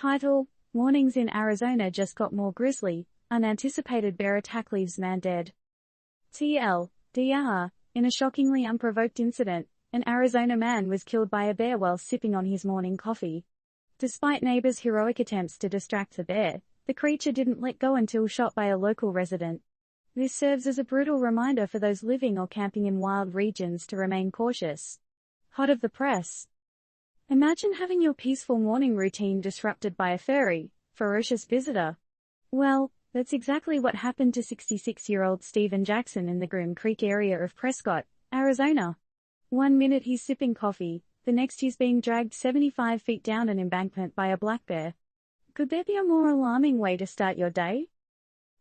Title: Warnings in Arizona just got more grisly. Unanticipated bear attack leaves man dead. TLDR. In a shockingly unprovoked incident, an Arizona man was killed by a bear while sipping on his morning coffee. Despite neighbors' heroic attempts to distract the bear, the creature didn't let go until shot by a local resident. This serves as a brutal reminder for those living or camping in wild regions to remain cautious. Hot of the press. Imagine having your peaceful morning routine disrupted by a ferocious visitor. Well, that's exactly what happened to 66-year-old Stephen Jackson in the Groom Creek area of Prescott, Arizona. One minute he's sipping coffee, the next he's being dragged 75 feet down an embankment by a black bear. Could there be a more alarming way to start your day?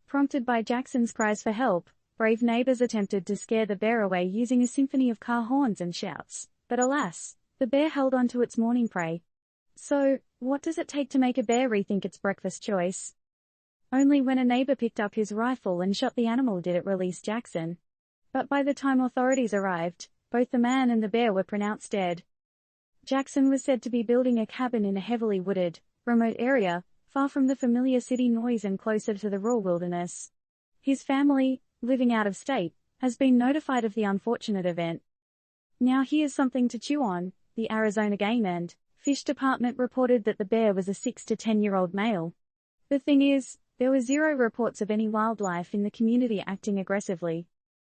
Prompted by Jackson's cries for help, brave neighbors attempted to scare the bear away using a symphony of car horns and shouts, but alas, the bear held on to its morning prey. So, what does it take to make a bear rethink its breakfast choice? Only when a neighbor picked up his rifle and shot the animal did it release Jackson. But by the time authorities arrived, both the man and the bear were pronounced dead. Jackson was said to be building a cabin in a heavily wooded, remote area, far from the familiar city noise and closer to the raw wilderness. His family, living out of state, has been notified of the unfortunate event. Now here's something to chew on. The Arizona Game and Fish Department reported that the bear was a 6 to 10-year-old male. The thing is, there were 0 reports of any wildlife in the community acting aggressively.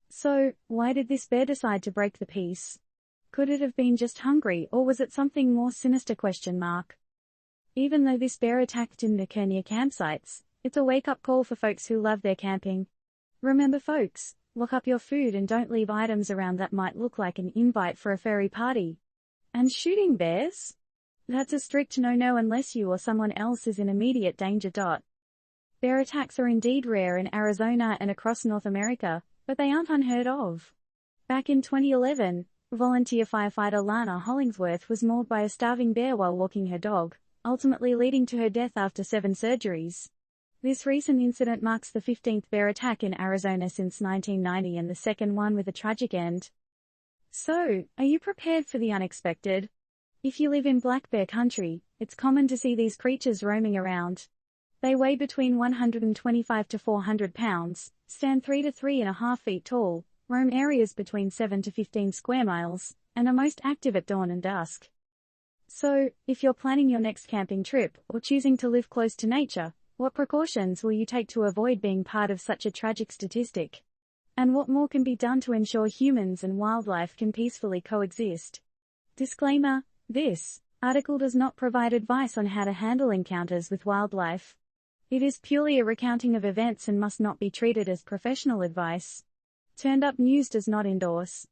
So, why did this bear decide to break the peace? Could it have been just hungry, or was it something more sinister? Even though this bear attack didn't occur near campsites, it's a wake-up call for folks who love their camping. Remember folks, lock up your food and don't leave items around that might look like an invite for a furry party. And shooting bears? That's a strict no-no unless you or someone else is in immediate danger. Bear attacks are indeed rare in Arizona and across North America, but they aren't unheard of. Back in 2011, volunteer firefighter Lana Hollingsworth was mauled by a starving bear while walking her dog, ultimately leading to her death after 7 surgeries. This recent incident marks the 15th bear attack in Arizona since 1990 and the second one with a tragic end. So, are you prepared for the unexpected? If you live in black bear country, it's common to see these creatures roaming around. They weigh between 125 to 400 pounds, stand 3 to 3.5 feet tall, roam areas between 7 to 15 square miles, and are most active at dawn and dusk. So, if you're planning your next camping trip or choosing to live close to nature, what precautions will you take to avoid being part of such a tragic statistic? And what more can be done to ensure humans and wildlife can peacefully coexist? Disclaimer: this article does not provide advice on how to handle encounters with wildlife. It is purely a recounting of events and must not be treated as professional advice. Turned Up News does not endorse